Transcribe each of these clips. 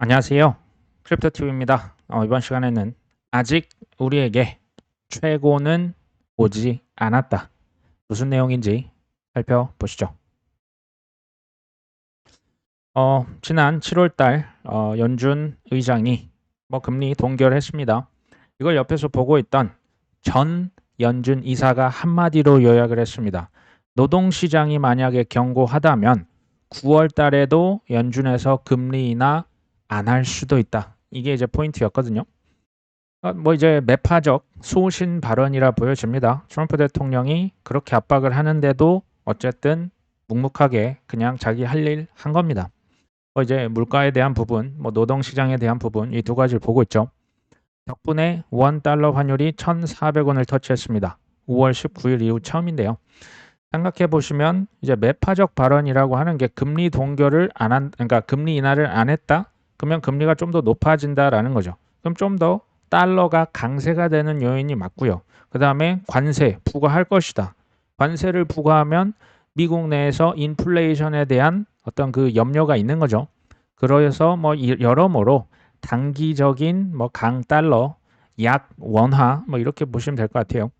안녕하세요. 크립토TV입니다. 이번 시간에는 아직 우리에게 최고는 오지 않았다. 무슨 내용인지 살펴보시죠. 지난 7월 달 연준 의장이 금리 동결했습니다. 이걸 옆에서 보고 있던 전 연준 이사가 한마디로 요약을 했습니다. 노동시장이 만약에 견고하다면 9월 달에도 연준에서 금리 인하 안 할 수도 있다. 이게 이제 포인트였거든요. 이제 매파적 소신 발언이라 보여집니다. 트럼프 대통령이 그렇게 압박을 하는데도 어쨌든 묵묵하게 그냥 자기 할 일 한 겁니다. 이제 물가에 대한 부분, 노동 시장에 대한 부분 이 두 가지를 보고 있죠. 덕분에 원 달러 환율이 1,400원을 터치했습니다. 5월 19일 이후 처음인데요. 생각해 보시면 이제 매파적 발언이라고 하는 게 금리 동결을 안 한, 그러니까 금리 인하를 안 했다. 그러면 금리가 좀 더 높아진다라는 거죠. 그럼 좀 더 달러가 강세가 되는 요인이 맞고요. 그 다음에 관세 부과할 것이다. 관세를 부과하면 미국 내에서 인플레이션에 대한 어떤 그 염려가 있는 거죠. 그래서 여러모로 단기적인 강달러, 약 원화 이렇게 보시면 될 것 같아요.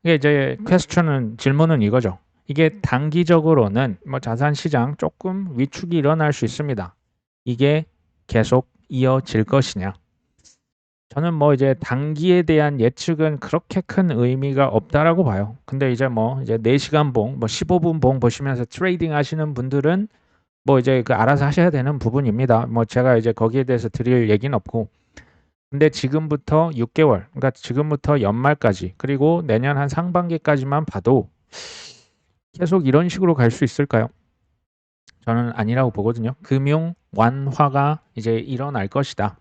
이게 이제 퀘스천은 질문은 이거죠. 이게 단기적으로는 자산 시장 조금 위축이 일어날 수 있습니다. 이게 계속 이어질 것이냐? 저는 이제 단기에 대한 예측은 그렇게 큰 의미가 없다라고 봐요. 근데 이제 이제 4시간 봉, 15분 봉 보시면서 트레이딩 하시는 분들은 이제 그 알아서 하셔야 되는 부분입니다. 제가 이제 거기에 대해서 드릴 얘기는 없고. 근데 지금부터 6개월, 그러니까 지금부터 연말까지, 그리고 내년 한 상반기까지만 봐도 계속 이런 식으로 갈 수 있을까요? 저는 아니라고 보거든요. 금융 완화가 이제 일어날 것이다.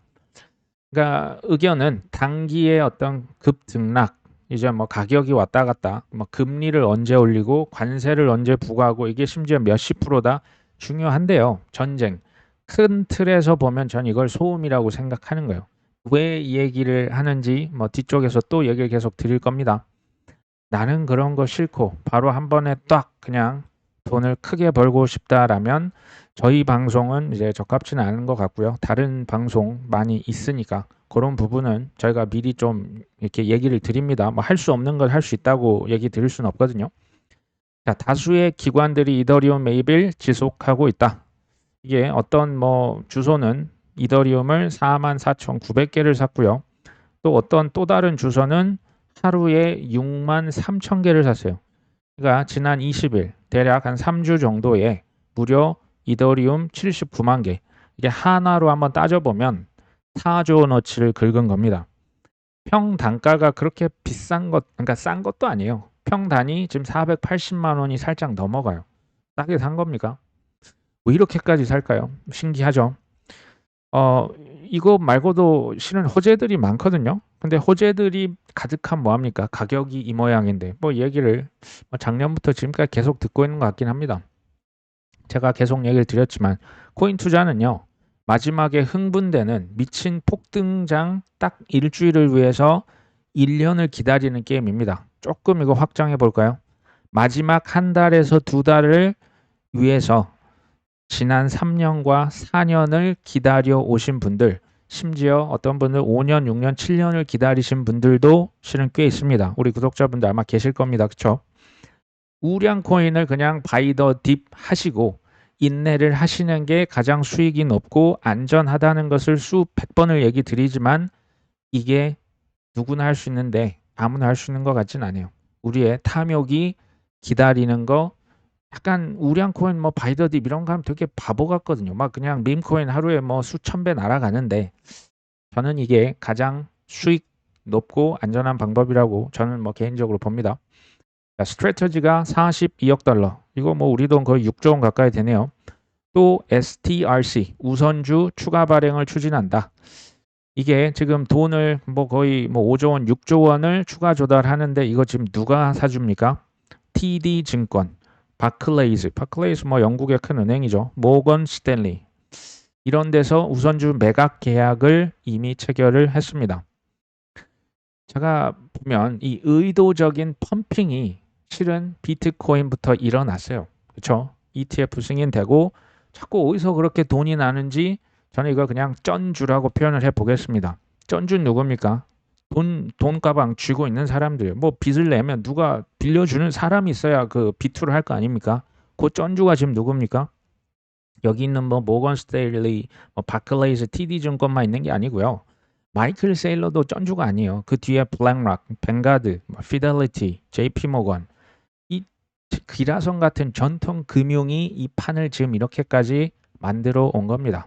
그러니까 의견은 단기의 어떤 급등락, 이제 가격이 왔다 갔다, 금리를 언제 올리고 관세를 언제 부과하고 이게 심지어 몇십 프로다 중요한데요. 전쟁. 큰 틀에서 보면 전 이걸 소음이라고 생각하는 거예요. 왜 이 얘기를 하는지 뒤쪽에서 또 얘기를 계속 드릴 겁니다. 나는 그런 거 싫고 바로 한 번에 딱 그냥 돈을 크게 벌고 싶다라면 저희 방송은 이제 적합치는 않은 것 같고요. 다른 방송 많이 있으니까 그런 부분은 저희가 미리 좀 이렇게 얘기를 드립니다. 할 수 없는 걸 할 수 있다고 얘기 드릴 수는 없거든요. 자, 다수의 기관들이 이더리움 매입을 지속하고 있다. 이게 어떤 주소는 이더리움을 44,900개를 샀고요. 또 어떤 또 다른 주소는 하루에 63,000개를 샀어요. 그러니까 지난 20일 대략 한 3주 정도에 무려 이더리움 79만 개. 이게 하나로 한번 따져보면 4조 원어치를 긁은 겁니다. 평 단가가 그렇게 비싼 것, 그러니까 싼 것도 아니에요. 평 단위 지금 480만 원이 살짝 넘어가요. 싸게 산 겁니까? 왜 이렇게까지 살까요? 신기하죠. 어, 이거 말고도 실은 호재들이 많거든요. 근데 호재들이 가득한 뭐합니까? 가격이 이 모양인데 얘기를 작년부터 지금까지 계속 듣고 있는 것 같긴 합니다. 제가 계속 얘기를 드렸지만 코인 투자는요. 마지막에 흥분되는 미친 폭등장 딱 일주일을 위해서 1년을 기다리는 게임입니다. 조금 이거 확장해 볼까요? 마지막 한 달에서 두 달을 위해서 지난 3년과 4년을 기다려 오신 분들, 심지어 어떤 분은 5년, 6년, 7년을 기다리신 분들도 실은 꽤 있습니다. 우리 구독자분들 아마 계실 겁니다. 그쵸? 우량 코인을 그냥 바이 더 딥 하시고 인내를 하시는 게 가장 수익이 높고 안전하다는 것을 수백 번을 얘기 드리지만 이게 누구나 할 수 있는데 아무나 할 수 있는 것 같진 않아요. 우리의 탐욕이 기다리는 거 약간 우량 코인 바이더딥 이런 거 하면 되게 바보 같거든요. 막 그냥 밈 코인 하루에 수천 배 날아가는데 저는 이게 가장 수익 높고 안전한 방법이라고 저는 개인적으로 봅니다. 스트래터지가 42억 달러. 이거 우리 돈 거의 6조 원 가까이 되네요. 또 STRC 우선주 추가 발행을 추진한다. 이게 지금 돈을 거의 5조 원, 6조 원을 추가 조달하는데 이거 지금 누가 사줍니까? TD 증권, 바클레이즈 영국의 큰 은행이죠. 모건 스탠리 이런 데서 우선주 매각 계약을 이미 체결을 했습니다. 제가 보면 이 의도적인 펌핑이 실은 비트코인부터 일어났어요. 그렇죠? ETF 승인되고 자꾸 어디서 그렇게 돈이 나는지 저는 이거 그냥 쩐주라고 표현을 해보겠습니다. 쩐주 누굽니까? 돈 가방 쥐고 있는 사람들. 뭐 빚을 내면 누가 빌려주는 사람이 있어야 그 비투를 할 거 아닙니까? 그 쩐주가 지금 누굽니까? 여기 있는 뭐 모건 스테일리, 뭐 바클레이스, TD증권만 있는 게 아니고요. 마이클 세일러도 쩐주가 아니에요. 그 뒤에 블랙락, 뱅가드, 뭐 피델리티, JP모건, 이 기라성 같은 전통 금융이 이 판을 지금 이렇게까지 만들어 온 겁니다.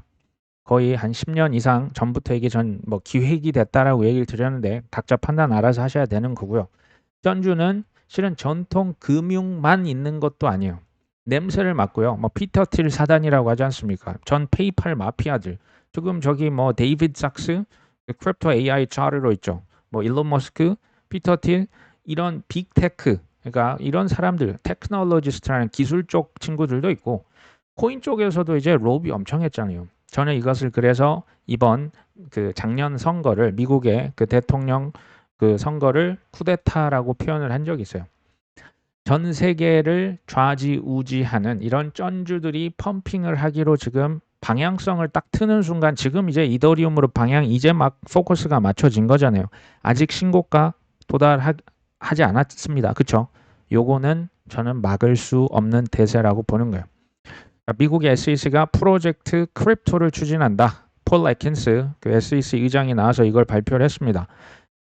거의 한 10년 이상 전부터 이게 뭐 기획이 됐다라고 얘기를 드렸는데 각자 판단 알아서 하셔야 되는 거고요. 쩐주는 실은 전통 금융만 있는 것도 아니에요. 냄새를 맡고요. 뭐 피터 틸 사단이라고 하지 않습니까? 전 페이팔 마피아들. 지금 저기 뭐 데이비드 sak스 크립토 AI 차르로 있죠. 뭐 일론 머스크, 피터 틸 이런 빅테크 그러니까 이런 사람들 테크놀로지스트라는 기술 쪽 친구들도 있고 코인 쪽에서도 이제 로비 엄청 했잖아요. 저는 이것을 그래서 이번 그 작년 선거를 미국의 그 대통령 그 선거를 쿠데타라고 표현을 한 적이 있어요. 전 세계를 좌지우지하는 이런 쩐주들이 펌핑을 하기로 지금 방향성을 딱 트는 순간 지금 이제 이더리움으로 방향 이제 막 포커스가 맞춰진 거잖아요. 아직 신고가 도달하지 않았습니다. 그쵸? 요거는 저는 막을 수 없는 대세라고 보는 거예요. 미국의 SEC가 프로젝트 크립토를 추진한다. 폴 애킨스 그 SEC 의장이 나와서 이걸 발표를 했습니다.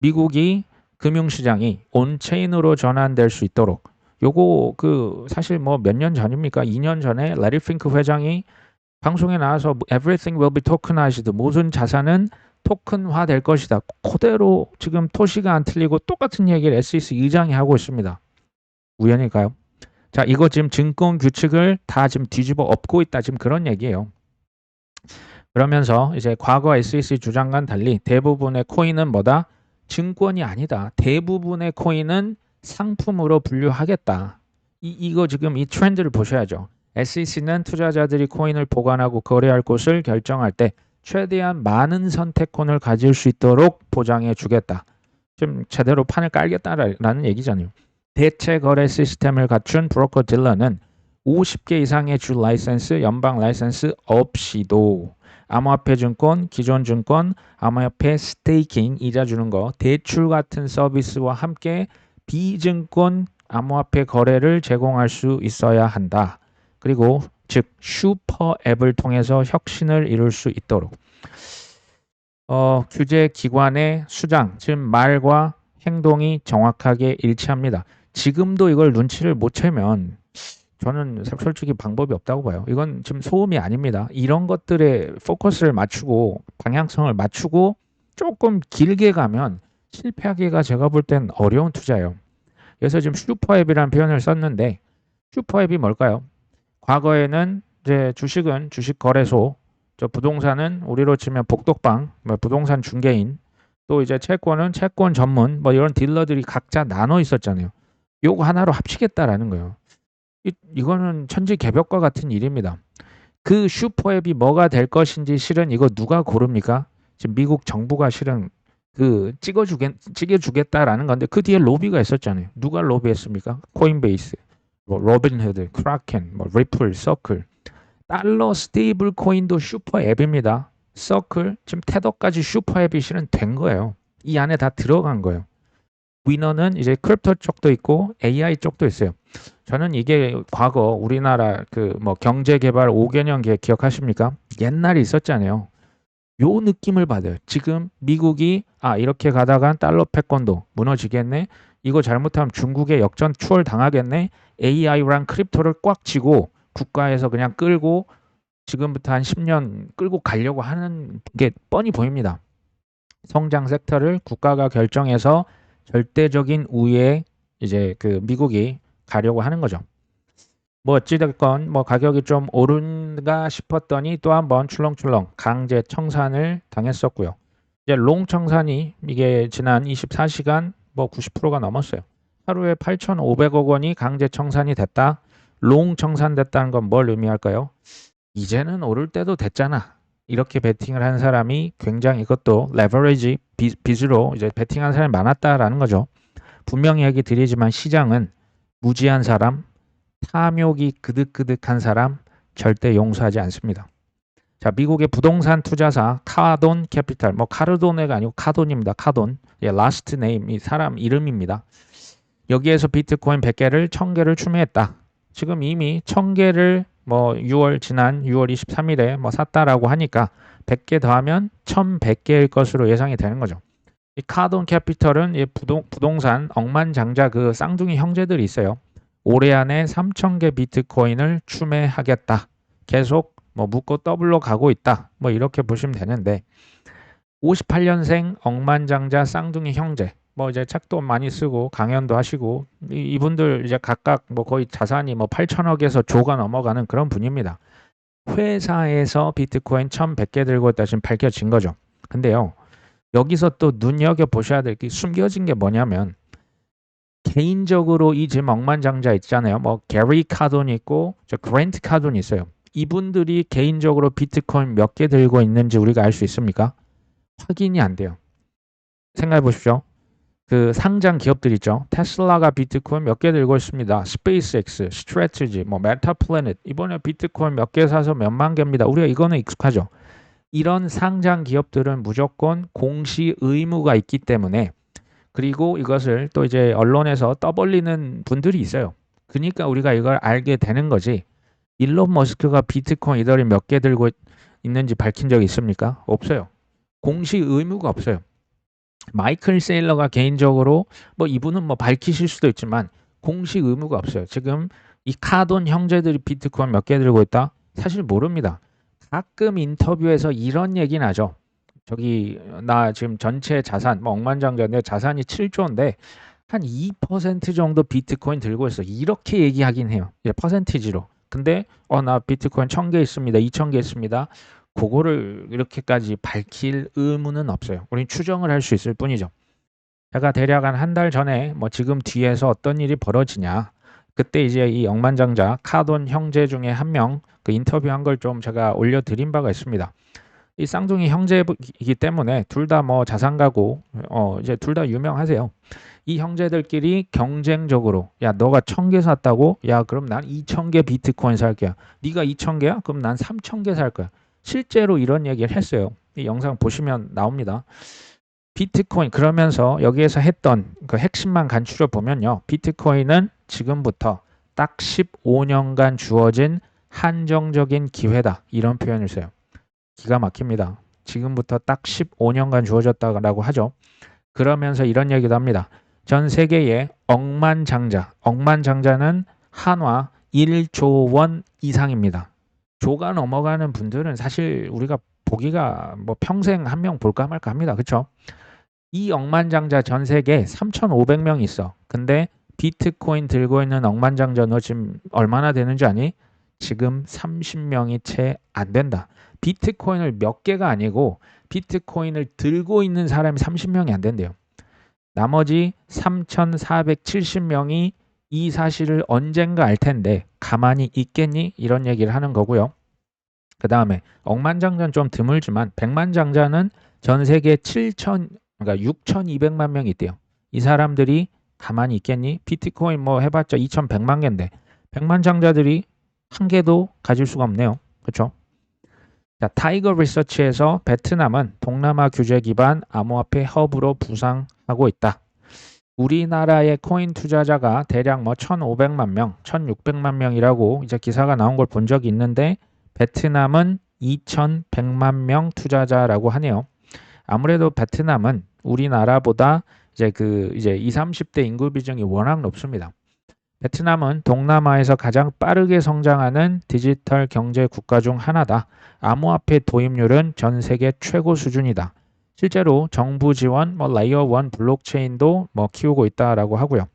미국이 금융시장이 온체인으로 전환될 수 있도록 요거 그 사실 뭐 몇 년 전입니까? 2년 전에 레리 핑크 회장이 방송에 나와서 everything will be tokenized 모든 자산은 토큰화 될 것이다. 그대로 지금 토시가 안 틀리고 똑같은 얘기를 SEC 의장이 하고 있습니다. 우연일까요? 자, 이거 지금 증권 규칙을 다 지금 뒤집어 엎고 있다. 지금 그런 얘기예요. 그러면서 이제 과거 SEC 주장과는 달리 대부분의 코인은 뭐다? 증권이 아니다. 대부분의 코인은 상품으로 분류하겠다. 이거 지금 이 트렌드를 보셔야죠. SEC는 투자자들이 코인을 보관하고 거래할 곳을 결정할 때 최대한 많은 선택권을 가질 수 있도록 보장해 주겠다. 좀 제대로 판을 깔겠다라는 얘기잖아요. 대체 거래 시스템을 갖춘 브로커 딜러는 50개 이상의 주 라이센스, 연방 라이센스 없이도 암호화폐 증권, 기존 증권, 암호화폐 스테이킹, 이자 주는 거, 대출 같은 서비스와 함께 비증권 암호화폐 거래를 제공할 수 있어야 한다. 그리고 즉 슈퍼 앱을 통해서 혁신을 이룰 수 있도록 규제 기관의 수장, 즉 말과 행동이 정확하게 일치합니다. 지금도 이걸 눈치를 못 채면 저는 솔직히 방법이 없다고 봐요. 이건 지금 소음이 아닙니다. 이런 것들에 포커스를 맞추고 방향성을 맞추고 조금 길게 가면 실패하기가 제가 볼 땐 어려운 투자예요. 그래서 지금 슈퍼앱이라는 표현을 썼는데 슈퍼앱이 뭘까요? 과거에는 이제 주식은 주식 거래소, 저 부동산은 우리로 치면 복덕방, 뭐 부동산 중개인, 또 이제 채권은 채권 전문, 뭐 이런 딜러들이 각자 나눠 있었잖아요. 요거 하나로 합치겠다라는 거예요. 이거는 천지개벽과 같은 일입니다. 그 슈퍼앱이 뭐가 될 것인지 실은 이거 누가 고릅니까? 지금 미국 정부가 실은 그 찍어주겠다라는 건데 그 뒤에 로비가 있었잖아요. 누가 로비했습니까? 코인베이스, 뭐 로빈후드, 크라켄, 뭐 리플, 서클. 달러 스테이블 코인도 슈퍼앱입니다. 서클, 지금 테더까지 슈퍼앱이 실은 된 거예요. 이 안에 다 들어간 거예요. 위너는 이제 크립토 쪽도 있고 AI 쪽도 있어요. 저는 이게 과거 우리나라 그 뭐 경제개발 5개년 계획 기억하십니까? 옛날에 있었잖아요. 요 느낌을 받아요. 지금 미국이 이렇게 가다간 달러 패권도 무너지겠네. 이거 잘못하면 중국에 역전 추월 당하겠네. AI랑 크립토를 꽉 쥐고 국가에서 그냥 끌고 지금부터 한 10년 끌고 가려고 하는 게 뻔히 보입니다. 성장 섹터를 국가가 결정해서 절대적인 우위에 이제 그 미국이 가려고 하는 거죠. 뭐 어찌됐건 뭐 가격이 좀 오른가 싶었더니 또 한번 출렁출렁 강제 청산을 당했었고요. 이제 롱 청산이 이게 지난 24시간 뭐 90%가 넘었어요. 하루에 8,500억 원이 강제 청산이 됐다. 롱 청산됐다는 건 뭘 의미할까요? 이제는 오를 때도 됐잖아. 이렇게 베팅을 한 사람이 굉장히 이것도 레버리지 빚으로 이제 베팅한 사람이 많았다라는 거죠. 분명히 얘기 드리지만 시장은 무지한 사람, 탐욕이 그득그득한 사람 절대 용서하지 않습니다. 자, 미국의 부동산 투자사 카돈 캐피탈, 뭐 카르도네가 아니고 카돈입니다. 카돈. 예, 라스트 네임, 이 사람 이름입니다. 여기에서 비트코인 100개를 1000개를 추매했다. 지금 이미 1000개를 뭐 지난 6월 23일에 뭐 샀다라고 하니까 100개 더하면 1100개일 것으로 예상이 되는 거죠. 이 카돈 캐피털은 이 부동산 억만장자 그 쌍둥이 형제들이 있어요. 올해 안에 3000개 비트코인을 추매하겠다. 계속 뭐 묶고 더블로 가고 있다. 뭐 이렇게 보시면 되는데 58년생 억만장자 쌍둥이 형제. 뭐 이제 책도 많이 쓰고 강연도 하시고 이분들 이제 각각 뭐 거의 자산이 뭐 8천억에서 조가 넘어가는 그런 분입니다. 회사에서 비트코인 1100개 들고 있다 지금 밝혀진 거죠. 근데요. 여기서 또 눈여겨보셔야 될 게 숨겨진 게 뭐냐면 개인적으로 이 지금 억만장자 있잖아요. 뭐 게리 카돈이 있고 저 그랜트 카돈이 있어요. 이분들이 개인적으로 비트코인 몇 개 들고 있는지 우리가 알 수 있습니까? 확인이 안 돼요. 생각해 보십시오. 그 상장 기업들 있죠. 테슬라가 비트코인 몇 개 들고 있습니다. 스페이스X, 스트래티지, 뭐 메타플래닛 이번에 비트코인 몇 개 사서 몇만 개입니다. 우리가 이거는 익숙하죠. 이런 상장 기업들은 무조건 공시 의무가 있기 때문에 그리고 이것을 또 이제 언론에서 떠벌리는 분들이 있어요. 그러니까 우리가 이걸 알게 되는 거지. 일론 머스크가 비트코인 이더리움 몇 개 들고 있는지 밝힌 적이 있습니까? 없어요. 공시 의무가 없어요. 마이클 세일러가 개인적으로 뭐 이분은 뭐 밝히실 수도 있지만 공식 의무가 없어요. 지금 이 카돈 형제들이 비트코인 몇 개 들고 있다? 사실 모릅니다. 가끔 인터뷰에서 이런 얘기 나죠. 저기 나 지금 전체 자산 뭐 억만장자인데 자산이 7조인데 한 2% 정도 비트코인 들고 있어. 이렇게 얘기하긴 해요. 이제 퍼센티지로. 근데 나 비트코인 1000개 있습니다. 2000개 있습니다. 그거를 이렇게까지 밝힐 의무는 없어요. 우린 추정을 할 수 있을 뿐이죠. 제가 대략 한 달 전에 뭐 지금 뒤에서 어떤 일이 벌어지냐. 그때 이제 이 억만장자 카돈 형제 중에 한 명 그 인터뷰한 걸 좀 제가 올려드린 바가 있습니다. 이 쌍둥이 형제이기 때문에 둘 다 뭐 자산가고 이제 둘 다 유명하세요. 이 형제들끼리 경쟁적으로 야 너가 1000개 샀다고? 야 그럼 난 2000개 비트코인 살 거야. 네가 2000개야? 그럼 난 3000개 살 거야. 실제로 이런 얘기를 했어요. 이 영상 보시면 나옵니다. 비트코인 그러면서 여기에서 했던 그 핵심만 간추려 보면요. 비트코인은 지금부터 딱 15년간 주어진 한정적인 기회다. 이런 표현을 써요. 기가 막힙니다. 지금부터 딱 15년간 주어졌다고 하죠. 그러면서 이런 얘기도 합니다. 전 세계의 억만장자는 한화 1조 원 이상입니다. 조가 넘어가는 분들은 사실 우리가 보기가 뭐 평생 한 명 볼까 말까 합니다. 그렇죠? 이 억만장자 전 세계 3,500명 있어. 근데 비트코인 들고 있는 억만장자 너 지금 얼마나 되는지 아니? 지금 30명이 채 안 된다. 비트코인을 몇 개가 아니고 비트코인을 들고 있는 사람이 30명이 안 된대요. 나머지 3,470명이 이 사실을 언젠가 알 텐데 가만히 있겠니? 이런 얘기를 하는 거고요. 그 다음에 억만장자는 좀 드물지만 백만장자는 전 세계 그러니까 6,200만 명이 있대요. 이 사람들이 가만히 있겠니? 비트코인 뭐 해봤자 2,100만 개인데 백만장자들이 한 개도 가질 수가 없네요. 그렇죠? 자, 타이거 리서치에서 베트남은 동남아 규제 기반 암호화폐 허브로 부상하고 있다. 우리나라의 코인 투자자가 대략 뭐 1,500만 명, 1,600만 명이라고 이제 기사가 나온 걸 본 적이 있는데 베트남은 2,100만 명 투자자라고 하네요. 아무래도 베트남은 우리나라보다 이제 20, 30대 인구 비중이 워낙 높습니다. 베트남은 동남아에서 가장 빠르게 성장하는 디지털 경제 국가 중 하나다. 암호화폐 도입률은 전 세계 최고 수준이다. 실제로 정부 지원, 뭐 레이어 1 블록체인도 뭐 키우고 있다라고 하고요.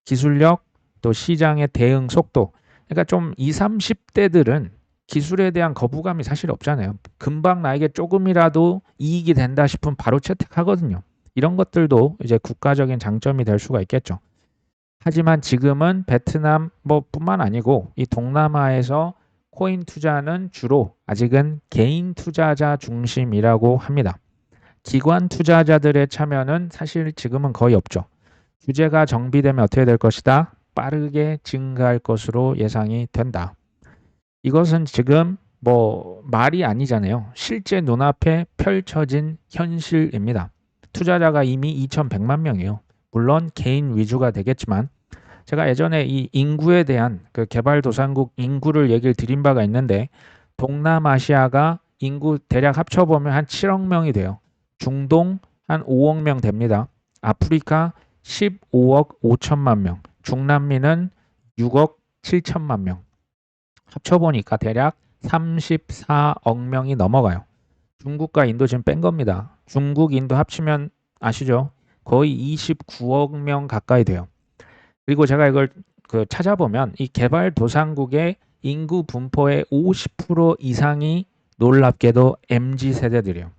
기술력, 또 시장의 대응 속도. 그러니까 좀 20, 30대들은 기술에 대한 거부감이 사실 없잖아요. 금방 나에게 조금이라도 이익이 된다 싶으면 바로 채택하거든요. 이런 것들도 이제 국가적인 장점이 될 수가 있겠죠. 하지만 지금은 베트남 뿐만 아니고 이 동남아에서 코인 투자는 주로 아직은 개인 투자자 중심이라고 합니다. 기관 투자자들의 참여는 사실 지금은 거의 없죠. 규제가 정비되면 어떻게 될 것이다? 빠르게 증가할 것으로 예상이 된다. 이것은 지금 뭐 말이 아니잖아요. 실제 눈앞에 펼쳐진 현실입니다. 투자자가 이미 2,100만 명이에요. 물론 개인 위주가 되겠지만 제가 예전에 이 인구에 대한 그 개발도상국 인구를 얘기를 드린 바가 있는데 동남아시아가 인구 대략 합쳐보면 한 7억 명이 돼요. 중동 한 5억 명 됩니다. 아프리카 15억 5천만 명, 중남미는 6억 7천만 명. 합쳐보니까 대략 34억 명이 넘어가요. 중국과 인도 지금 뺀 겁니다. 중국, 인도 합치면 아시죠? 거의 29억 명 가까이 돼요. 그리고 제가 이걸 찾아보면 이 개발도상국의 인구 분포의 50% 이상이 놀랍게도 MZ 세대들이에요.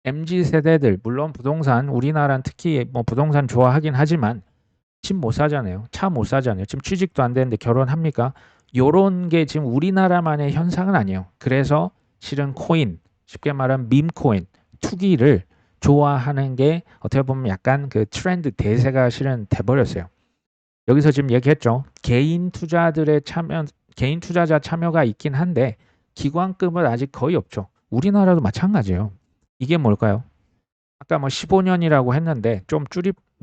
MZ 세대들 물론 부동산 우리나라는 특히 뭐 부동산 좋아하긴 하지만 집 못 사잖아요. 차 못 사잖아요. 지금 취직도 안 되는데 결혼합니까? 요런 게 지금 우리나라만의 현상은 아니에요. 그래서 실은 코인, 쉽게 말하면 밈코인, 투기를 좋아하는 게 어떻게 보면 약간 그 트렌드 대세가 실은 돼버렸어요. 여기서 지금 얘기했죠. 개인 투자자 참여가 있긴 한데 기관급은 아직 거의 없죠. 우리나라도 마찬가지예요. 이게 뭘까요? 아까 뭐 15년이라고 했는데 좀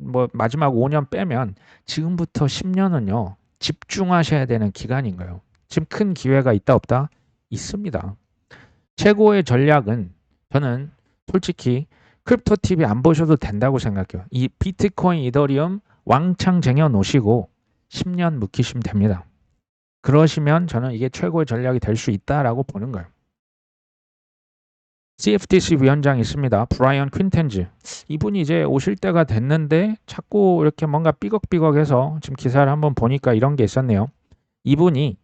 뭐 마지막 5년 빼면 지금부터 10년은요. 집중하셔야 되는 기간인 거예요. 지금 큰 기회가 있다 없다? 있습니다. 최고의 전략은 저는 솔직히 크립토 TV 안 보셔도 된다고 생각해요. 이 비트코인, 이더리움 왕창 쟁여 놓으시고 10년 묵히시면 됩니다. 그러시면 저는 이게 최고의 전략이 될 수 있다라고 보는 거예요. CFTC 위원장이 있습니다. 브라이언 퀸텐즈. 이분이 이제 오실 때가 됐는데 자꾸 이렇게 뭔가 삐걱삐걱해서 지금 기사를 한번 보니까 이런 게 있었네요. 이분이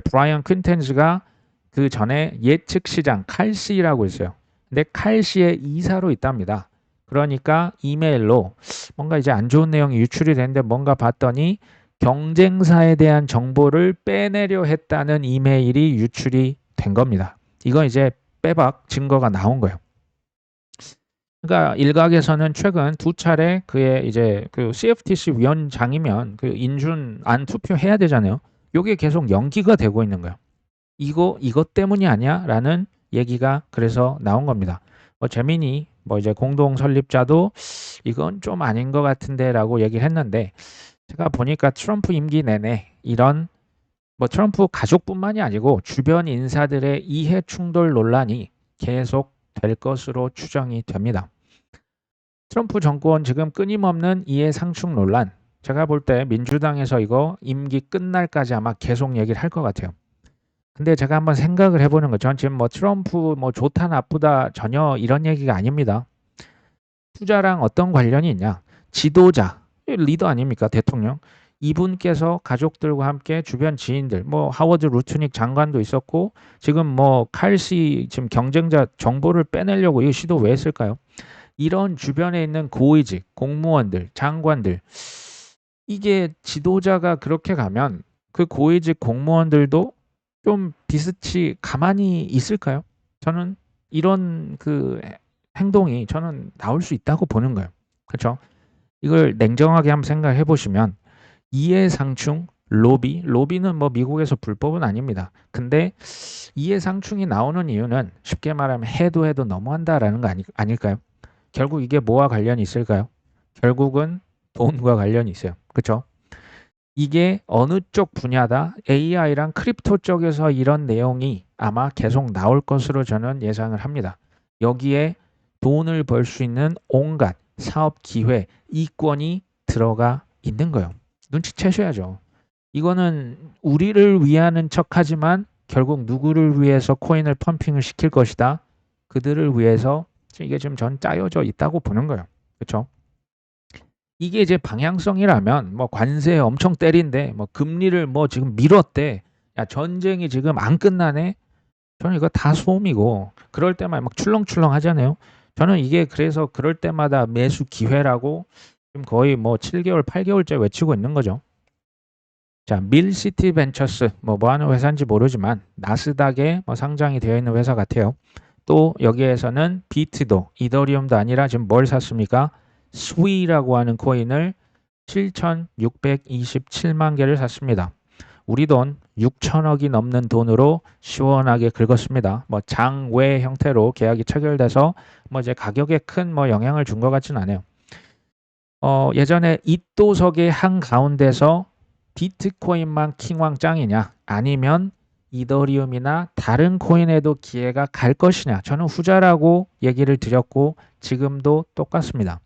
브라이언 퀸텐즈가 그 전에 예측 시장 칼시라고 있어요. 근데 칼시의 이사로 있답니다. 그러니까 이메일로 뭔가 이제 안 좋은 내용이 유출이 됐는데 뭔가 봤더니 경쟁사에 대한 정보를 빼내려 했다는 이메일이 유출이 된 겁니다. 이건 이제 빼박 증거가 나온 거예요. 그러니까 일각에서는 최근 두 차례 그의 이제 그 CFTC 위원장이면 그 인준 안 투표해야 되잖아요. 요게 계속 연기가 되고 있는 거예요. 이것 때문이 아니야라는 얘기가 그래서 나온 겁니다. 뭐 재민이 뭐 이제 공동 설립자도 이건 좀 아닌 것 같은데라고 얘기를 했는데 제가 보니까 트럼프 임기 내내 이런 뭐 트럼프 가족뿐만이 아니고 주변 인사들의 이해 충돌 논란이 계속 될 것으로 추정이 됩니다. 트럼프 정권 지금 끊임없는 이해 상충 논란. 제가 볼 때 민주당에서 이거 임기 끝날까지 아마 계속 얘기를 할 것 같아요. 근데 제가 한번 생각을 해보는 거죠. 전 지금 뭐 트럼프 뭐 좋다 나쁘다 전혀 이런 얘기가 아닙니다. 투자랑 어떤 관련이 있냐? 지도자, 리더 아닙니까? 대통령. 이분께서 가족들과 함께 주변 지인들, 뭐 하워드 루트닉 장관도 있었고 지금 뭐 칼시 지금 경쟁자 정보를 빼내려고 이 시도 왜 했을까요? 이런 주변에 있는 고위직, 공무원들, 장관들 이게 지도자가 그렇게 가면 그 고위직 공무원들도 좀 비슷이 가만히 있을까요? 저는 이런 그 행동이 저는 나올 수 있다고 보는 거예요. 그렇죠? 이걸 냉정하게 한번 생각해 보시면 이해상충, 로비는 뭐 미국에서 불법은 아닙니다. 근데 이해상충이 나오는 이유는 쉽게 말하면 해도 너무한다라는 거 아닐까요? 결국 이게 뭐와 관련이 있을까요? 결국은 돈과 관련이 있어요. 그렇죠? 이게 어느 쪽 분야다? AI랑 크립토 쪽에서 이런 내용이 아마 계속 나올 것으로 저는 예상을 합니다. 여기에 돈을 벌 수 있는 온갖 사업 기회, 이권이 들어가 있는 거예요. 눈치채셔야죠. 이거는 우리를 위하는 척하지만 결국 누구를 위해서 코인을 펌핑을 시킬 것이다. 그들을 위해서 이게 지금 전 짜여져 있다고 보는 거예요. 그렇죠? 이게 이제 방향성이라면 뭐 관세 엄청 때린데 뭐 금리를 뭐 지금 밀었대. 야 전쟁이 지금 안 끝나네. 저는 이거 다 소음이고 그럴 때만 막 출렁출렁 하잖아요. 저는 이게 그래서 그럴 때마다 매수 기회라고 지금 거의 뭐 7개월, 8개월째 외치고 있는 거죠. 자, 밀시티 벤처스 뭐 하는 회사인지 모르지만 나스닥에 뭐 상장이 되어 있는 회사 같아요. 또 여기에서는 비트도 이더리움도 아니라 지금 뭘 샀습니까? 스위라고 하는 코인을 7,627만 개를 샀습니다. 우리 돈 6천억이 넘는 돈으로 시원하게 긁었습니다. 뭐 장외 형태로 계약이 체결돼서 뭐 이제 가격에 큰 뭐 영향을 준 것 같진 않아요. 예전에 이또석의 한 가운데서 비트코인만 킹왕짱이냐 아니면 이더리움이나 다른 코인에도 기회가 갈 것이냐, 저는 후자라고 얘기를 드렸고 지금도 똑같습니다.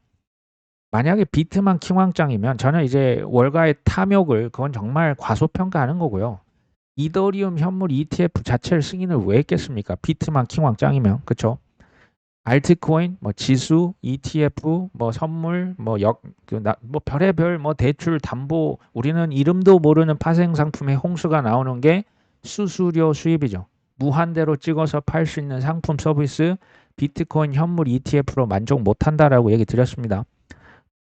만약에 비트만 킹왕짱이면 저는 이제 월가의 탐욕을, 그건 정말 과소평가하는 거고요. 이더리움 현물 ETF 자체를 승인을 왜 했겠습니까? 비트만 킹왕짱이면. 그쵸? 알트코인, 뭐 지수, ETF, 뭐 선물, 뭐 별의별 뭐 대출, 담보, 우리는 이름도 모르는 파생 상품의 홍수가 나오는 게 수수료 수입이죠. 무한대로 찍어서 팔 수 있는 상품 서비스, 비트코인 현물 ETF로 만족 못한다라고 얘기 드렸습니다.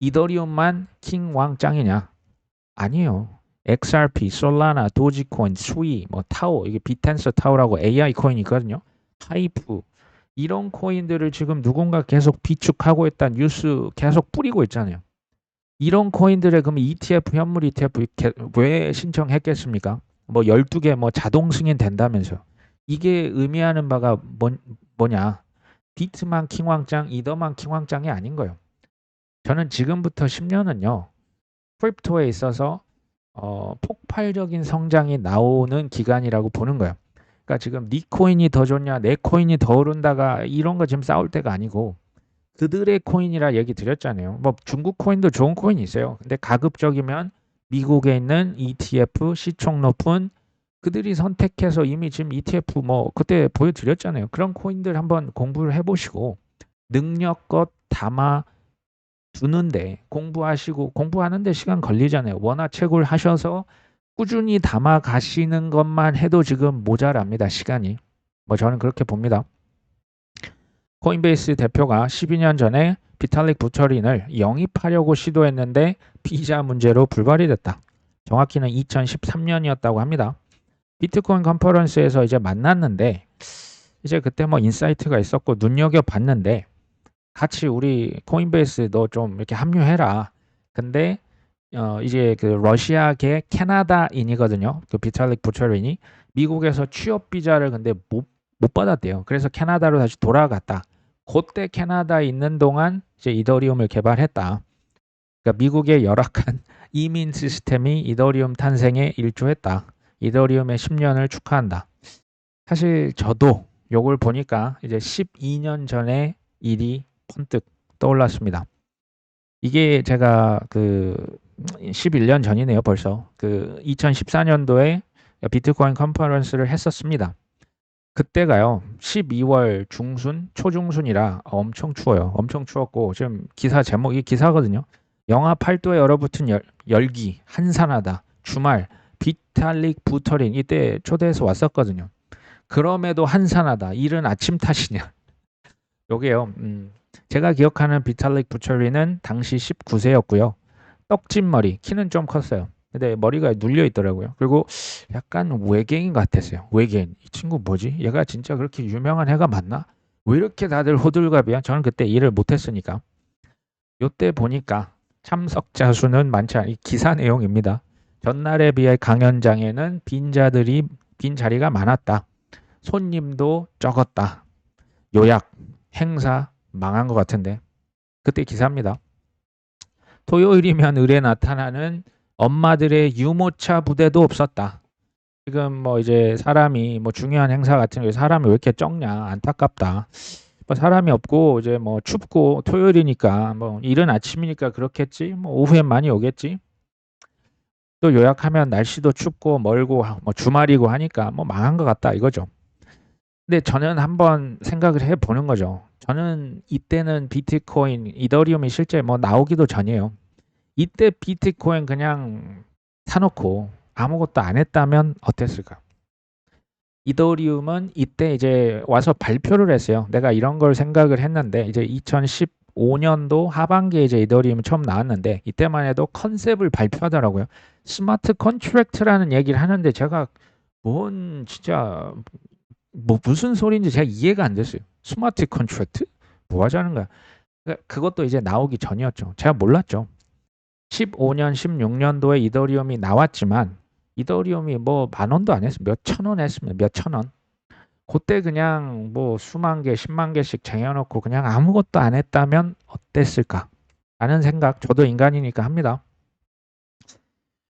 이더리움만 킹왕짱이냐? 아니에요. XRP, 솔라나, 도지코인, 수이, 뭐 타오, 이게 비텐스 타오라고 AI 코인이 있거든요. 하이프, 이런 코인들을 지금 누군가 계속 비축하고 있다는 뉴스 계속 뿌리고 있잖아요. 이런 코인들의 그럼 ETF, 현물 ETF 왜 신청했겠습니까? 뭐 12개 뭐 자동 승인 된다면서. 이게 의미하는 바가 뭐냐? 비트만 킹왕짱, 이더만 킹왕짱이 아닌 거예요. 저는 지금부터 10년은요. 크립토에 있어서 폭발적인 성장이 나오는 기간이라고 보는 거예요. 그러니까 지금 네 코인이 더 좋냐, 내 코인이 더 오른다가 이런 거 지금 싸울 때가 아니고 그들의 코인이라 얘기 드렸잖아요. 뭐 중국 코인도 좋은 코인이 있어요. 근데 가급적이면 미국에 있는 ETF 시총 높은 그들이 선택해서 이미 지금 ETF 뭐 그때 보여드렸잖아요. 그런 코인들 한번 공부를 해보시고 능력껏 담아 두는데 공부하는데 시간 걸리잖아요. 워낙 채굴 하셔서 꾸준히 담아 가시는 것만 해도 지금 모자랍니다. 시간이. 뭐 저는 그렇게 봅니다. 코인베이스 대표가 12년 전에 비탈릭 부처린을 영입하려고 시도했는데 비자 문제로 불발이 됐다. 정확히는 2013년이었다고 합니다. 비트코인 컨퍼런스에서 이제 만났는데 이제 그때 뭐 인사이트가 있었고 눈여겨봤는데 같이 우리 코인베이스 너 좀 이렇게 합류해라. 근데 이제 그 러시아계 캐나다인이거든요. 그 비탈릭 부처린이 미국에서 취업 비자를 근데 못 받았대요. 그래서 캐나다로 다시 돌아갔다. 그때 캐나다에 있는 동안 이제 이더리움을 개발했다. 그러니까 미국의 열악한 이민 시스템이 이더리움 탄생에 일조했다. 이더리움의 10년을 축하한다. 사실 저도 요걸 보니까 이제 12년 전의 일이 번뜩 떠올랐습니다. 이게 제가 그 11년 전이네요, 벌써. 그 2014년도에 비트코인 컨퍼런스를 했었습니다. 그때가요, 12월 중순, 초중순이라 엄청 추워요. 엄청 추웠고, 지금 기사 제목이 기사거든요. 영하 8도에 얼어붙은 열기, 한산하다, 주말, 비탈릭 부터린, 이때 초대해서 왔었거든요. 그럼에도 한산하다, 이른 아침 탓이냐. 요게요, 제가 기억하는 비탈릭 부처린은 당시 19세였고요. 떡진 머리, 키는 좀 컸어요. 근데 머리가 눌려 있더라고요. 그리고 약간 외계인 같았어요. 외계인. 이 친구 뭐지? 얘가 진짜 그렇게 유명한 애가 맞나? 왜 이렇게 다들 호들갑이야? 저는 그때 일을 못했으니까. 요때 보니까 참석자 수는 많지 않아. 이 기사 내용입니다. 전날에 비해 강연장에는 빈 자리가 많았다. 손님도 적었다. 요약, 행사 망한 것 같은데. 그때 기사입니다. 토요일이면 을에 나타나는 엄마들의 유모차 부대도 없었다. 지금 뭐 이제 사람이 뭐 중요한 행사 같은 게 사람이 왜 이렇게 적냐, 안타깝다. 뭐 사람이 없고 이제 뭐 춥고 토요일이니까 뭐 이른 아침이니까 그렇겠지. 뭐 오후엔 많이 오겠지. 또 요약하면 날씨도 춥고 멀고 뭐 주말이고 하니까 뭐 망한 것 같다 이거죠. 근데 저는 한번 생각을 해보는 거죠. 저는 이때는 비트코인, 이더리움이 실제 뭐 나오기도 전이에요. 이때 비트코인 그냥 사놓고 아무것도 안 했다면 어땠을까? 이더리움은 이때 이제 와서 발표를 했어요. 내가 이런 걸 생각을 했는데 이제 2015년도 하반기에 이제 이더리움이 처음 나왔는데 이때만 해도 컨셉을 발표하더라고요. 스마트 컨트랙트라는 얘기를 하는데 제가 뭔 진짜 뭐 무슨 소리인지 제가 이해가 안 됐어요. 스마트 컨트랙트? 뭐 하자는 거야? 그것도 이제 나오기 전이었죠. 제가 몰랐죠. 15년, 16년도에 이더리움이 나왔지만 이더리움이 뭐 10,000원도 안 했어. 몇천 원 했으면 몇천 원. 그때 그냥 뭐 수만 개, 10만 개씩 쟁여놓고 그냥 아무것도 안 했다면 어땠을까? 라는 생각 저도 인간이니까 합니다.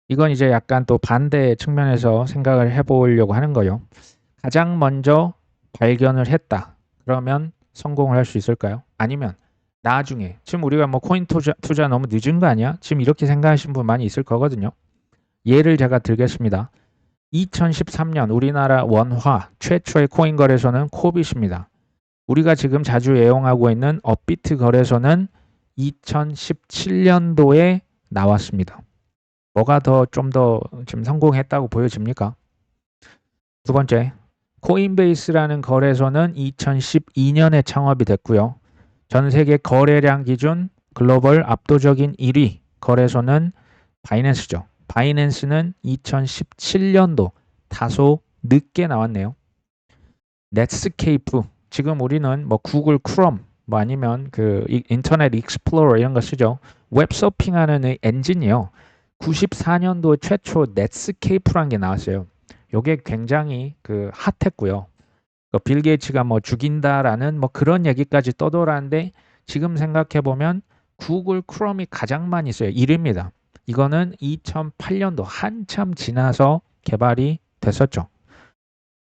이건 이제 약간 또 반대 측면에서 생각을 해보려고 하는 거예요. 가장 먼저 발견을 했다. 그러면 성공을 할 수 있을까요? 아니면 나중에 지금 우리가 뭐 코인 투자 너무 늦은 거 아니야? 지금 이렇게 생각하시는 분 많이 있을 거거든요. 예를 제가 들겠습니다. 2013년 우리나라 원화 최초의 코인 거래소는 코빗입니다. 우리가 지금 자주 애용하고 있는 업비트 거래소는 2017년도에 나왔습니다. 뭐가 더 좀 더 지금 성공했다고 보여집니까? 두 번째, 코인베이스라는 거래소는 2012년에 창업이 됐고요. 전 세계 거래량 기준 글로벌 압도적인 1위 거래소는 바이낸스죠. 바이낸스는 2017년도 다소 늦게 나왔네요. 넷스케이프, 지금 우리는 뭐 구글 크롬 뭐 아니면 그 인터넷 익스플로러 이런 거 쓰죠. 웹서핑하는 엔진이요. 94년도 최초 넷스케이프라는 게 나왔어요. 요게 굉장히 그 핫했고요. 빌 게이츠가 뭐 죽인다라는 뭐 그런 얘기까지 떠돌았는데 지금 생각해 보면 구글 크롬이 가장 많이 써요. 1위입니다. 이거는 2008년도 한참 지나서 개발이 됐었죠.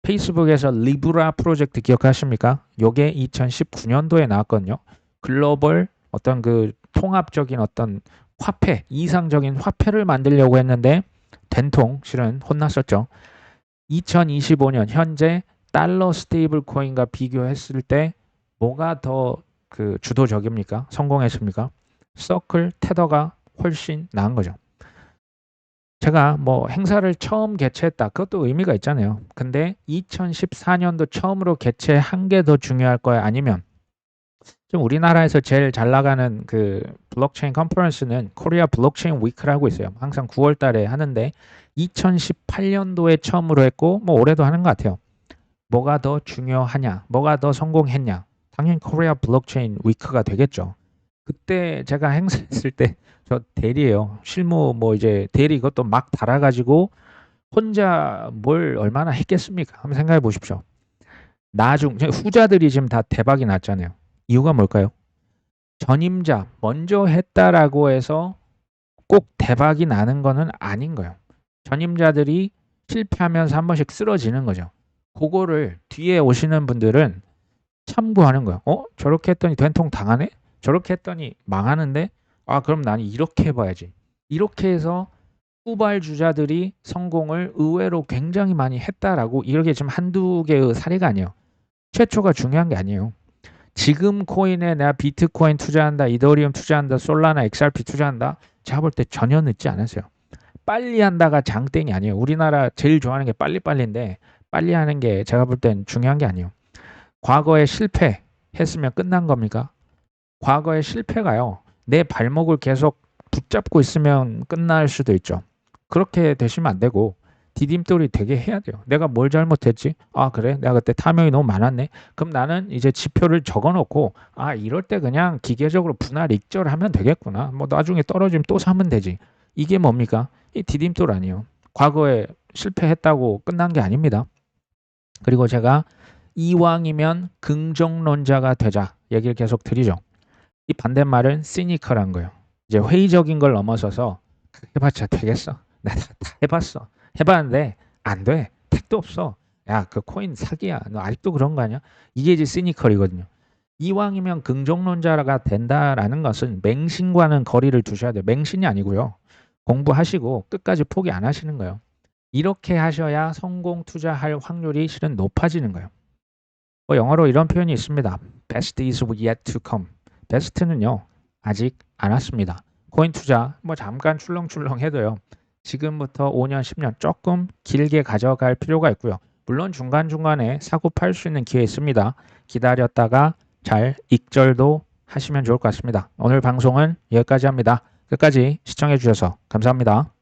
페이스북에서 리브라 프로젝트 기억하십니까? 요게 2019년도에 나왔거든요. 글로벌 어떤 그 통합적인 어떤 화폐, 이상적인 화폐를 만들려고 했는데 된통 실은 혼났었죠. 2025년 현재 달러 스테이블 코인과 비교했을 때 뭐가 더 그 주도적입니까? 성공했습니까? 서클, 테더가 훨씬 나은 거죠. 제가 뭐 행사를 처음 개최했다. 그것도 의미가 있잖아요. 근데 2014년도 처음으로 개최한 게 더 중요할 거야? 아니면 좀 우리나라에서 제일 잘 나가는 그 블록체인 컨퍼런스는 코리아 블록체인 위크라고 있어요. 항상 9월 달에 하는데 2018년도에 처음으로 했고 뭐 올해도 하는 것 같아요. 뭐가 더 중요하냐? 뭐가 더 성공했냐? 당연히 코리아 블록체인 위크가 되겠죠. 그때 제가 행사했을 때 저 대리예요. 실무 뭐 이제 대리 그것도 막 달아가지고 혼자 뭘 얼마나 했겠습니까? 한번 생각해 보십시오. 후자들이 지금 다 대박이 났잖아요. 이유가 뭘까요? 전임자 먼저 했다라고 해서 꼭 대박이 나는 거는 아닌 거예요. 전임자들이 실패하면서 한 번씩 쓰러지는 거죠. 그거를 뒤에 오시는 분들은 참고하는 거예요. 저렇게 했더니 된통 당하네? 저렇게 했더니 망하는데? 아, 그럼 나는 이렇게 해봐야지. 이렇게 해서 후발주자들이 성공을 의외로 굉장히 많이 했다라고 이렇게 지금 한두 개의 사례가 아니에요. 최초가 중요한 게 아니에요. 지금 코인에 내가 비트코인 투자한다, 이더리움 투자한다, 솔라나, XRP 투자한다. 제가 볼 때 전혀 늦지 않았어요. 빨리 한다가 장땡이 아니에요. 우리나라 제일 좋아하는 게 빨리빨리인데 빨리 하는 게 제가 볼 땐 중요한 게 아니에요. 과거에 실패했으면 끝난 겁니까? 과거의 실패가요. 내 발목을 계속 붙잡고 있으면 끝날 수도 있죠. 그렇게 되시면 안 되고 디딤돌이 되게 해야 돼요. 내가 뭘 잘못했지? 아, 그래? 내가 그때 탐욕이 너무 많았네. 그럼 나는 이제 지표를 적어놓고 아, 이럴 때 그냥 기계적으로 분할 익절하면 되겠구나. 뭐 나중에 떨어지면 또 사면 되지. 이게 뭡니까? 이 디딤돌 아니에요. 과거에 실패했다고 끝난 게 아닙니다. 그리고 제가 이왕이면 긍정론자가 되자 얘기를 계속 드리죠. 이 반대말은 시니컬한 거예요. 이제 회의적인 걸 넘어서서 해봤자 되겠어. 내가 다 해봤어. 해봤는데 안 돼. 택도 없어. 야, 그 코인 사기야. 너 아직도 그런 거 아니야? 이게 이제 시니컬이거든요. 이왕이면 긍정론자가 된다라는 것은 맹신과는 거리를 두셔야 돼요. 맹신이 아니고요. 공부하시고 끝까지 포기 안 하시는 거예요. 이렇게 하셔야 성공 투자할 확률이 실은 높아지는 거예요. 뭐 영어로 이런 표현이 있습니다. Best is yet to come. 베스트는요. 아직 안 왔습니다. 코인 투자 뭐 잠깐 출렁출렁 해도요. 지금부터 5년, 10년 조금 길게 가져갈 필요가 있고요. 물론 중간중간에 사고 팔 수 있는 기회 있습니다. 기다렸다가 잘 익절도 하시면 좋을 것 같습니다. 오늘 방송은 여기까지 합니다. 끝까지 시청해 주셔서 감사합니다.